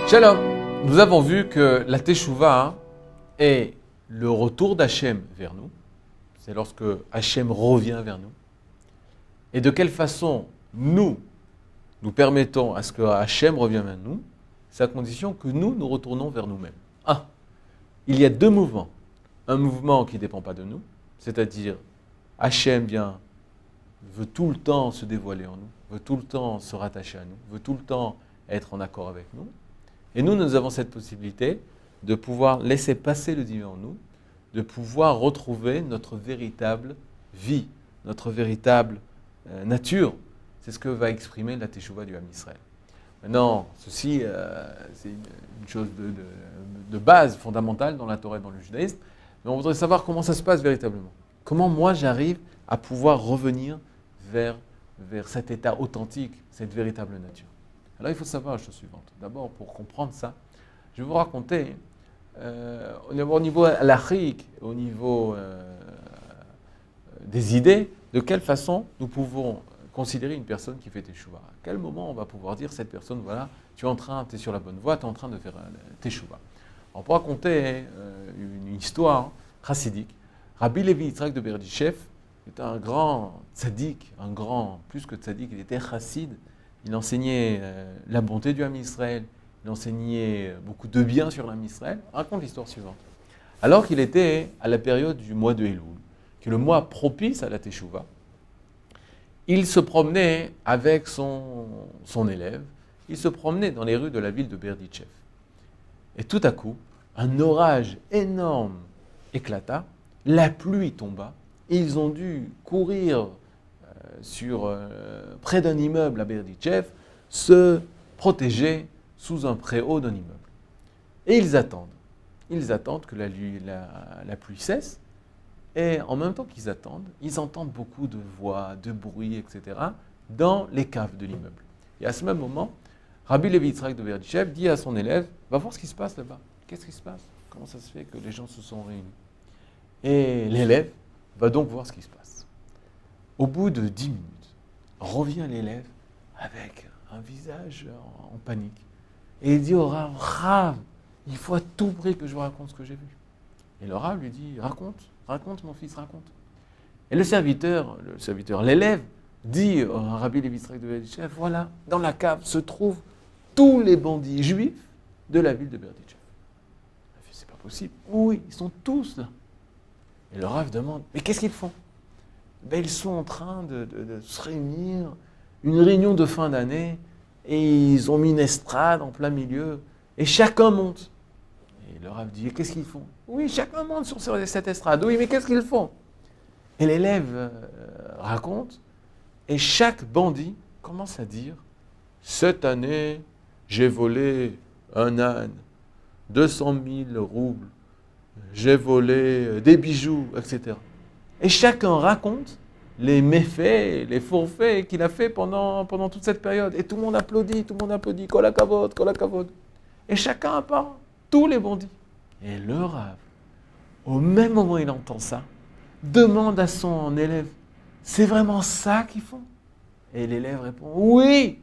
Shalom. Nous avons vu que la Teshuvah est le retour d'Hachem vers nous. C'est lorsque Hachem revient vers nous. Et de quelle façon nous permettons à ce que Hachem revienne vers nous, c'est à condition que nous retournons vers nous-mêmes. Il y a deux mouvements. Un mouvement qui ne dépend pas de nous, c'est-à-dire Hachem veut tout le temps se dévoiler en nous, veut tout le temps se rattacher à nous, veut tout le temps être en accord avec nous. Et nous avons cette possibilité de pouvoir laisser passer le divin en nous, de pouvoir retrouver notre véritable vie, notre véritable nature. C'est ce que va exprimer la Teshuvah du Ham Israël. Maintenant, ceci, c'est une chose de base fondamentale dans la Torah et dans le judaïsme, mais on voudrait savoir comment ça se passe véritablement. Comment moi j'arrive à pouvoir revenir vers cet état authentique, cette véritable nature. Alors il faut savoir la chose suivante. D'abord, pour comprendre ça, je vais vous raconter au niveau halachique, au niveau des idées, de quelle façon nous pouvons considérer une personne qui fait Teshuvah. À quel moment on va pouvoir dire cette personne, voilà, tu es sur la bonne voie, tu es en train de faire Teshuvah. On pourra raconter une histoire chassidique. Rabbi Levi Yitzhak de Berdichev était un grand tzaddik, plus que tzaddik, il était chassid. Il enseignait la bonté du Ham Israël, il enseignait beaucoup de bien sur l'Ham Israël. On raconte l'histoire suivante. Alors qu'il était à la période du mois de Elul, qui est le mois propice à la Teshuvah, il se promenait avec son élève, il se promenait dans les rues de la ville de Berdichev. Et tout à coup, un orage énorme éclata, la pluie tomba, et ils ont dû courir près d'un immeuble à Berdichev, se protéger sous un préau d'un immeuble. Et ils attendent que la pluie cesse, et en même temps qu'ils attendent, ils entendent beaucoup de voix, de bruit, etc., dans les caves de l'immeuble. Et à ce même moment, Rabbi Levi Yitzhak de Berdichev dit à son élève, va voir ce qui se passe là-bas. Qu'est-ce qui se passe? Comment ça se fait que les gens se sont réunis? Et l'élève va donc voir ce qui se passe. Au bout de 10 minutes, revient l'élève avec un visage en panique. Et il dit au Rav, Rav, il faut à tout prix que je vous raconte ce que j'ai vu. Et le Rav lui dit, raconte mon fils, raconte. Et le serviteur, l'élève, dit au Rabbi Levi Yitzhak de Berdichev, voilà, dans la cave se trouvent tous les bandits juifs de la ville de Berdichev. Il dit, c'est pas possible. Oui, ils sont tous là. Et le Rav demande, mais qu'est-ce qu'ils font? Ils sont en train de se réunir, une réunion de fin d'année, et ils ont mis une estrade en plein milieu, et chacun monte. Et le Rav dit, qu'est-ce qu'ils font? Oui, chacun monte sur cette estrade. Oui, mais qu'est-ce qu'ils font? Et l'élève raconte, et chaque bandit commence à dire, cette année, j'ai volé un âne, 200 000 roubles, j'ai volé des bijoux, etc. Et chacun raconte les méfaits, les forfaits qu'il a fait pendant toute cette période. Et tout le monde applaudit, kol hakavod, kol hakavod. Et chacun parle, tous les bandits. Et le Rav, au même moment où il entend ça, demande à son élève, c'est vraiment ça qu'ils font? Et l'élève répond, oui.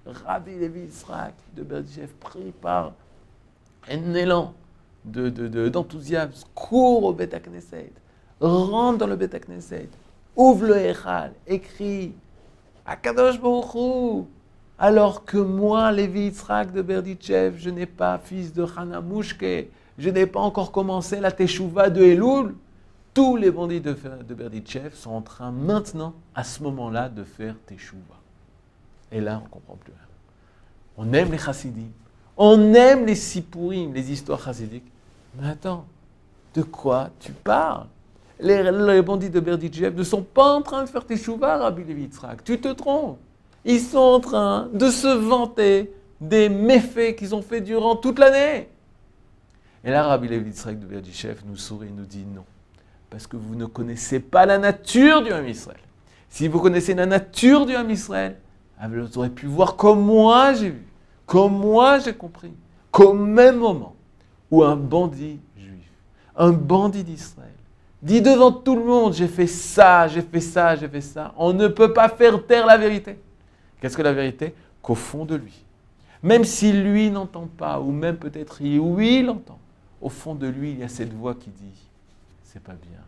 Rabbi Levi Yitzhak de Berdichev, pris par un élan d'enthousiasme, court au Beth HaKnesset, rentre dans le Beth HaKnesset, ouvre le Echal, écrit Akadosh Baruch Hu, alors que moi, Levi Yitzhak de Berdichev, je n'ai pas fils de Chana Mouchke, je n'ai pas encore commencé la Teshuvah de Elul. Tous les bandits de Berdichev sont en train maintenant, à ce moment-là, de faire Teshuvah. Et là, on ne comprend plus rien. On aime les chassidim, on aime les sipurim, les histoires chassidiques. Mais attends, de quoi tu parles? Les bandits de Berdichev ne sont pas en train de faire Teshuvah, Rabbi Levi Yitzhak. Tu te trompes. Ils sont en train de se vanter des méfaits qu'ils ont fait durant toute l'année. Et là, Rabbi Levi Yitzhak de Berdichev nous sourit et nous dit non. Parce que vous ne connaissez pas la nature du Ham Israël. Si vous connaissez la nature du Ham Israël, vous aurez pu voir comme moi j'ai vu, comme moi j'ai compris, qu'au même moment où un bandit juif, un bandit d'Israël, dit devant tout le monde, j'ai fait ça, j'ai fait ça, j'ai fait ça, on ne peut pas faire taire la vérité. Qu'est-ce que la vérité? Qu'au fond de lui, Même si lui n'entend pas, ou même peut-être oui, il entend, au fond de lui, il y a cette voix qui dit « c'est pas bien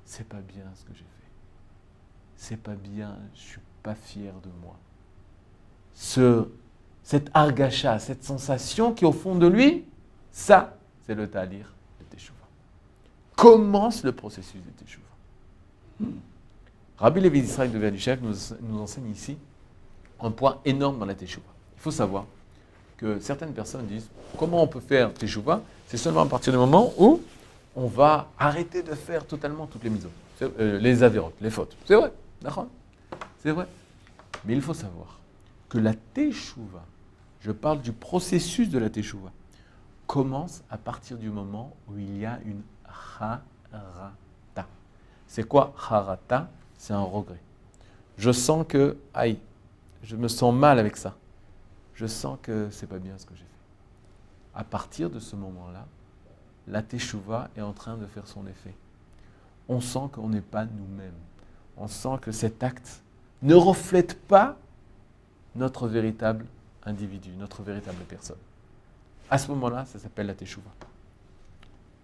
ce que j'ai fait. C'est pas bien, je suis pas fier de moi. » Cette argacha, cette sensation qui est au fond de lui, ça, c'est le talir de Teshuvah. Commence le processus de Teshuvah. Rabbi Levi Israël de Verdichev nous enseigne ici un point énorme dans la Teshuvah. Il faut savoir que certaines personnes disent comment on peut faire Teshuvah, c'est seulement à partir du moment où on va arrêter de faire totalement toutes les mitzvot, les avérotes, les fautes. C'est vrai, d'accord ? C'est vrai. Mais il faut savoir que la Teshuvah, je parle du processus de la Teshuvah, commence à partir du moment où il y a une harata. C'est quoi harata ? C'est un regret. Je sens que, aïe, je me sens mal avec ça. Je sens que c'est pas bien ce que j'ai fait. À partir de ce moment-là, la Teshuvah est en train de faire son effet. On sent qu'on n'est pas nous-mêmes. On sent que cet acte ne reflète pas notre véritable individu, notre véritable personne. À ce moment-là, ça s'appelle la Teshuvah.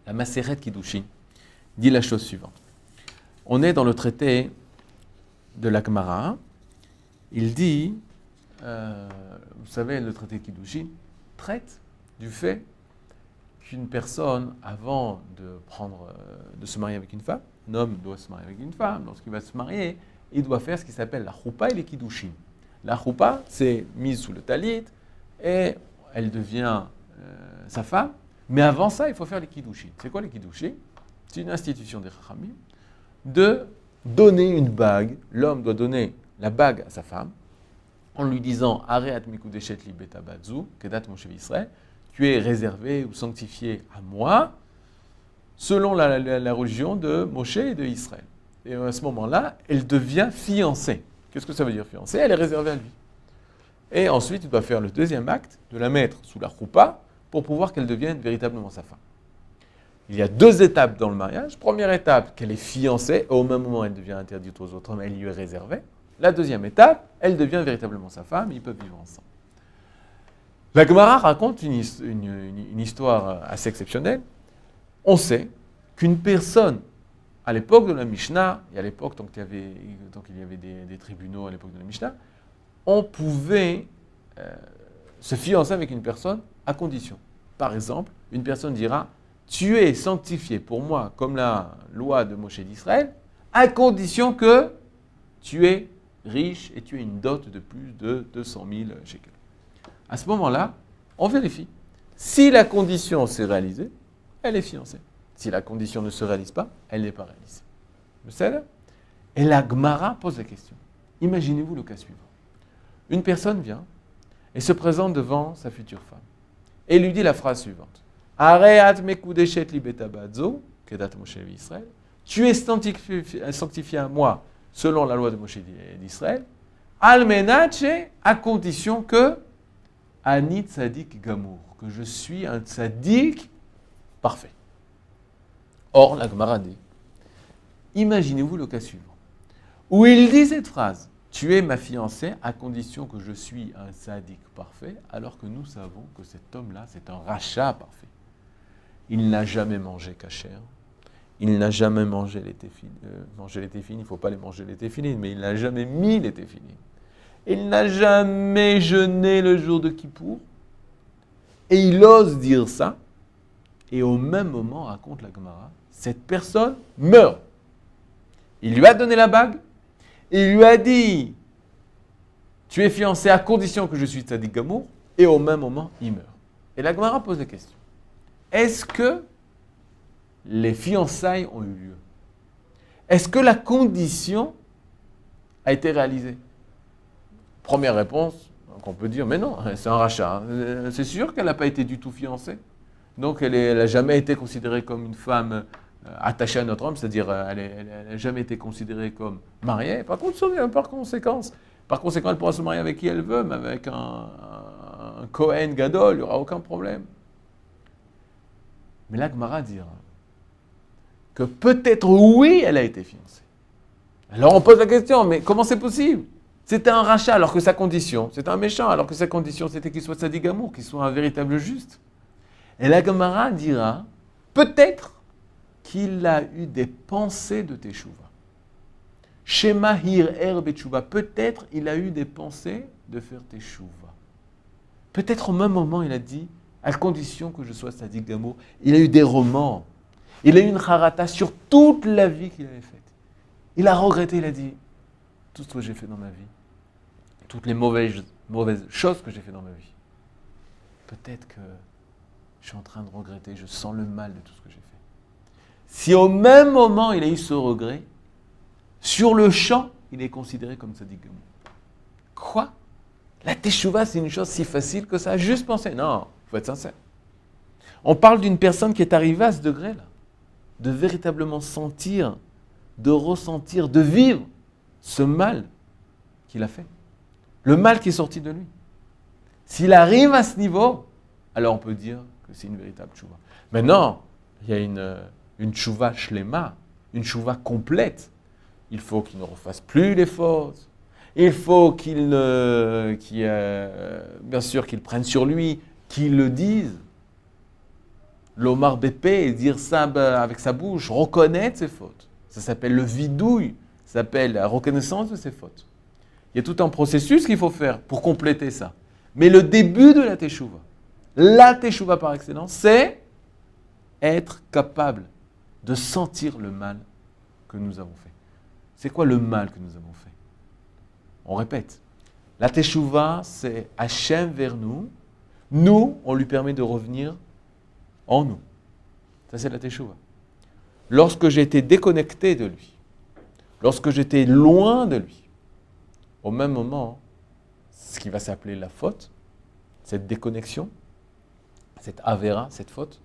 La Maseret Kiddushin dit la chose suivante. On est dans le traité de la Gemara. Il dit, vous savez, le traité Kiddushin traite du fait qu'une personne, avant de se marier avec une femme, un homme doit se marier avec une femme, lorsqu'il va se marier, il doit faire ce qui s'appelle la choupa et les kiddushin. La choupa, c'est mise sous le talit et elle devient sa femme, mais avant ça, il faut faire les kiddushin. C'est quoi les kiddushin ? C'est une institution des chachamim de donner une bague. L'homme doit donner la bague à sa femme en lui disant « Areat mikudeshet li beta batzu, kedat Moshe Israël » tu es réservé ou sanctifié à moi, selon la religion de Moshe et de Israël. Et à ce moment-là, elle devient fiancée. Qu'est-ce que ça veut dire fiancée ? Elle est réservée à lui. Et ensuite, il doit faire le deuxième acte, de la mettre sous la choupa, pour pouvoir qu'elle devienne véritablement sa femme. Il y a deux étapes dans le mariage. Première étape, qu'elle est fiancée, et au même moment, elle devient interdite aux autres hommes, elle lui est réservée. La deuxième étape, elle devient véritablement sa femme, et ils peuvent vivre ensemble. La Gemara raconte une histoire assez exceptionnelle. On sait qu'une personne, à l'époque de la Mishnah, et à l'époque, tant qu'il y avait des tribunaux à l'époque de la Mishnah, on pouvait se fiancer avec une personne à condition. Par exemple, une personne dira « Tu es sanctifié pour moi comme la loi de Moshe d'Israël, à condition que tu es riche et tu aies une dot de plus de 200 000 shekels. » À ce moment-là, on vérifie. Si la condition s'est réalisée, elle est fiancée. Si la condition ne se réalise pas, elle n'est pas réalisée. Vous savez ? Et la Gemara pose la question. Imaginez-vous le cas suivant. Une personne vient et se présente devant sa future femme et lui dit la phrase suivante. Areat mekudeshet li beta batzo, kedat Moshe Israël. Tu es sanctifié à moi selon la loi de Moshe d'Israël. Almenache, à condition que Ani tzadik gamour, que je suis un tzadik parfait. Or, la Gemara dit, imaginez-vous le cas suivant, où il dit cette phrase, tu es ma fiancée à condition que je suis un tzadik parfait, alors que nous savons que cet homme-là, c'est un rachat parfait. Il n'a jamais mangé kasher, il n'a jamais mangé les téfilines, il ne faut pas les manger les téfilines, mais il n'a jamais mis les téfilines. Il n'a jamais jeûné le jour de Kippour. Et il ose dire ça. Et au même moment, raconte la Gemara, cette personne meurt. Il lui a donné la bague. Il lui a dit, tu es fiancé à condition que je suis tzadik gamour. Et au même moment, il meurt. Et la Gemara pose la question. Est-ce que les fiançailles ont eu lieu ? Est-ce que la condition a été réalisée ? Première réponse, on peut dire, mais non, c'est un rachat. C'est sûr qu'elle n'a pas été du tout fiancée. Donc elle n'a jamais été considérée comme une femme attachée à notre homme, c'est-à-dire elle n'a jamais été considérée comme mariée. Par conséquent, elle pourra se marier avec qui elle veut, mais avec un Kohen Gadol, il n'y aura aucun problème. Mais la Gemara dira que peut-être oui, elle a été fiancée. Alors on pose la question, mais comment c'est possible ? C'était un rachat alors que sa condition, c'était un méchant alors que sa condition c'était qu'il soit tzaddik gamour, qu'il soit un véritable juste. Et la Gemara dira, peut-être qu'il a eu des pensées de teshuva. Shema hir er beteshuva, peut-être il a eu des pensées de faire teshuva. Peut-être au même moment il a dit, à condition que je sois tzaddik gamour, il a eu des remords. Il a eu une charata sur toute la vie qu'il avait faite. Il a regretté, il a dit, tout ce que j'ai fait dans ma vie, toutes les mauvaises choses que j'ai fait dans ma vie. Peut-être que je suis en train de regretter, je sens le mal de tout ce que j'ai fait. Si au même moment il a eu ce regret, sur le champ, il est considéré comme tzaddik gamour. Quoi? La teshuva, c'est une chose si facile que ça, juste penser. Non, il faut être sincère. On parle d'une personne qui est arrivée à ce degré-là, de véritablement sentir, de ressentir, de vivre ce mal qu'il a fait. Le mal qui est sorti de lui. S'il arrive à ce niveau, alors on peut dire que c'est une véritable tchouva. Maintenant, il y a une tchouva shlema, une tchouva complète. Il faut qu'il ne refasse plus les fautes. Il faut bien sûr qu'il prenne sur lui, qu'il le dise. L'Omar Bépé, dire ça avec sa bouche, reconnaître ses fautes. Ça s'appelle le vidouille, ça s'appelle la reconnaissance de ses fautes. Il y a tout un processus qu'il faut faire pour compléter ça. Mais le début de la teshuva par excellence, c'est être capable de sentir le mal que nous avons fait. C'est quoi le mal que nous avons fait? On répète. La teshuva, c'est Hachem vers nous. Nous, on lui permet de revenir en nous. Ça, c'est la teshuva. Lorsque j'étais déconnecté de lui, lorsque j'étais loin de lui, au même moment, ce qui va s'appeler la faute, cette déconnexion, cette avera, cette faute,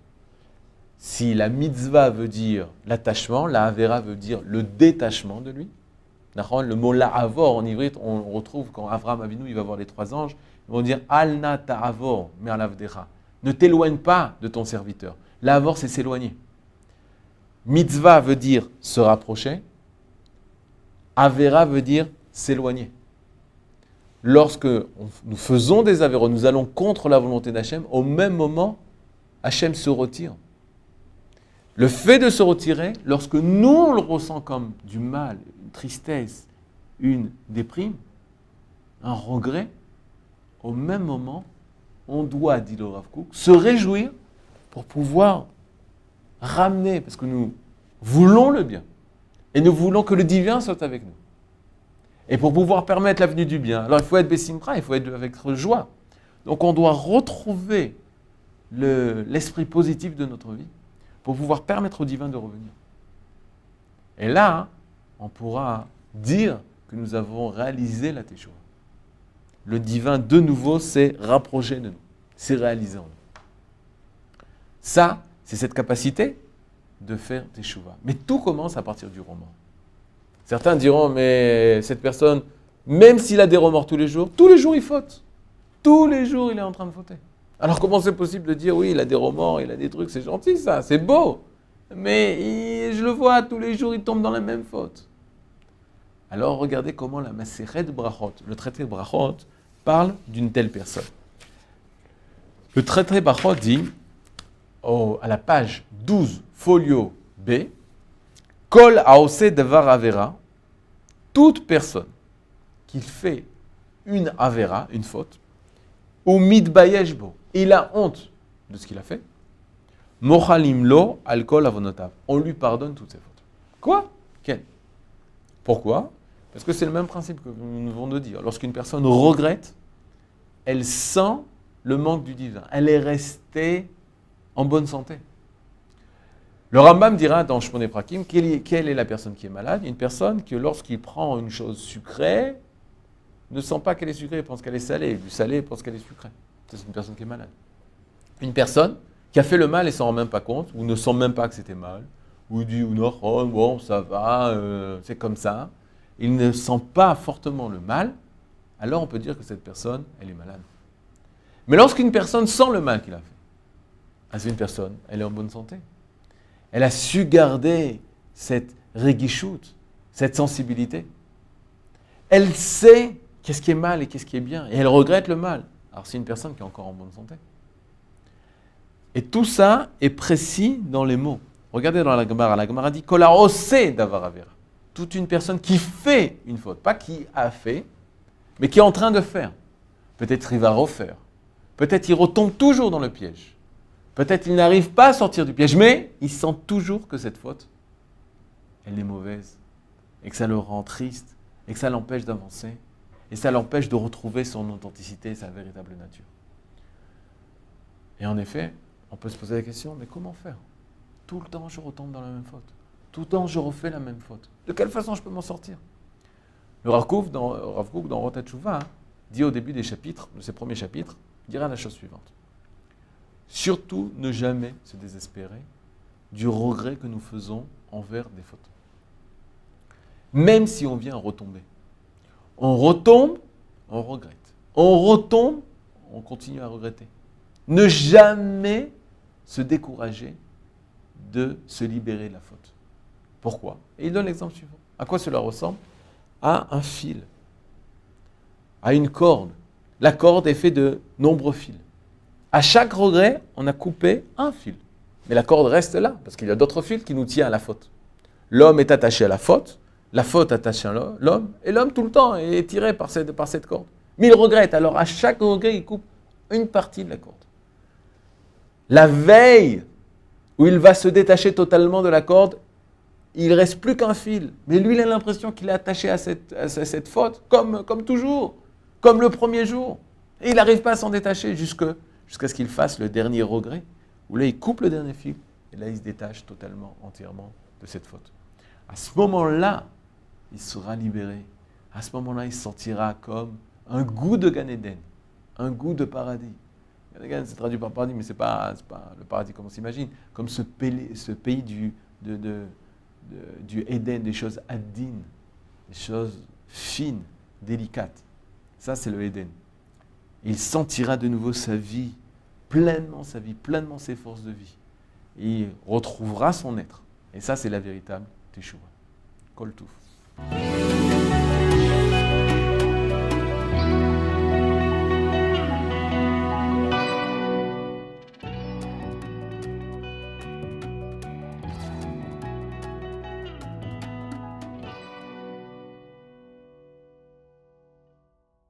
si la mitzvah veut dire l'attachement, la avera veut dire le détachement de lui. Le mot la'avor en ivrite, on retrouve quand Avraham Avinu il va voir les trois anges, ils vont dire al na ta'avor me'alavdecha. Ne t'éloigne pas de ton serviteur. La'avor, c'est s'éloigner. Mitzvah veut dire se rapprocher. Avera veut dire s'éloigner. Lorsque nous faisons des avéros, nous allons contre la volonté d'Hachem, au même moment, Hachem se retire. Le fait de se retirer, lorsque nous on le ressent comme du mal, une tristesse, une déprime, un regret, au même moment, on doit, dit le Rav Kook, se réjouir pour pouvoir ramener, parce que nous voulons le bien, et nous voulons que le divin soit avec nous. Et pour pouvoir permettre la venue du bien, alors il faut être bessimra, il faut être avec joie. Donc on doit retrouver l'esprit positif de notre vie pour pouvoir permettre au divin de revenir. Et là, on pourra dire que nous avons réalisé la teshuva. Le divin, de nouveau, s'est rapproché de nous, s'est réalisé en nous. Ça, c'est cette capacité de faire teshuva. Mais tout commence à partir du remords. Certains diront, mais cette personne, même s'il a des remords tous les jours il faute. Tous les jours, il est en train de fauter. Alors comment c'est possible de dire, oui, il a des remords, il a des trucs, c'est gentil ça, c'est beau. Mais je le vois, tous les jours, il tombe dans la même faute. Alors regardez comment la Maseret Brachot, le traité de Brachot, parle d'une telle personne. Le traité de Brachot dit, à la page 12, folio B, Kol haose devar avera, toute personne qui fait une avera, une faute, ou mitbayesh bo, il a honte de ce qu'il a fait, mochalim lo alkol avonotav, on lui pardonne toutes ses fautes. Quoi? Quel? Pourquoi? Parce que c'est le même principe que nous venons de dire. Lorsqu'une personne regrette, elle sent le manque du divin. Elle est restée en bonne santé. Le Rambam dira dans Shmoneh Prakim, quelle est la personne qui est malade? Une personne qui, lorsqu'il prend une chose sucrée, ne sent pas qu'elle est sucrée, pense qu'elle est salée. Du salé, pense qu'elle est sucrée. C'est une personne qui est malade. Une personne qui a fait le mal et ne s'en rend même pas compte, ou ne sent même pas que c'était mal, ou dit, non, oh, bon, ça va, c'est comme ça. Il ne sent pas fortement le mal, alors on peut dire que cette personne, elle est malade. Mais lorsqu'une personne sent le mal qu'il a fait, c'est une personne, elle est en bonne santé. Elle a su garder cette réguichoute, cette sensibilité. Elle sait qu'est-ce qui est mal et qu'est-ce qui est bien. Et elle regrette le mal. Alors c'est une personne qui est encore en bonne santé. Et tout ça est précis dans les mots. Regardez dans la Gemara dit « Kola ose davar avera ». Toute une personne qui fait une faute, pas qui a fait, mais qui est en train de faire. Peut-être il va refaire. Peut-être il retombe toujours dans le piège. Peut-être il n'arrive pas à sortir du piège, mais il sent toujours que cette faute, elle est mauvaise, et que ça le rend triste, et que ça l'empêche d'avancer, et ça l'empêche de retrouver son authenticité et sa véritable nature. Et en effet, on peut se poser la question, mais comment faire? Tout le temps, je retombe dans la même faute. Tout le temps, je refais la même faute. De quelle façon je peux m'en sortir? Le Rav Kook, dans Orot HaTshuva, dit au début des chapitres, de ses premiers chapitres, il dira la chose suivante. Surtout, ne jamais se désespérer du regret que nous faisons envers des fautes. Même si on vient à retomber. On retombe, on regrette. On retombe, on continue à regretter. Ne jamais se décourager de se libérer de la faute. Pourquoi? Et il donne l'exemple suivant. À quoi cela ressemble? À un fil, à une corde. La corde est faite de nombreux fils. À chaque regret, on a coupé un fil. Mais la corde reste là, parce qu'il y a d'autres fils qui nous tiennent à la faute. L'homme est attaché à la faute attachée à l'homme, et l'homme tout le temps est tiré par cette corde. Mais il regrette, alors à chaque regret, il coupe une partie de la corde. La veille où il va se détacher totalement de la corde, il ne reste plus qu'un fil. Mais lui, il a l'impression qu'il est attaché à cette faute, comme toujours, comme le premier jour. Et il n'arrive pas à s'en détacher jusqu'à ce qu'il fasse le dernier regret, où là, il coupe le dernier fil, et là, il se détache totalement, entièrement de cette faute. À ce moment-là, il sera libéré. À ce moment-là, il sentira comme un goût de Gan Eden, un goût de paradis. Gan Eden, c'est traduit par paradis, mais ce n'est pas le paradis comme on s'imagine, comme ce pays du Eden, des choses adines, des choses fines, délicates. Ça, c'est le Eden. Il sentira de nouveau sa vie, pleinement ses forces de vie. Et il retrouvera son être. Et ça, c'est la véritable Teshuvah. Kol Touf.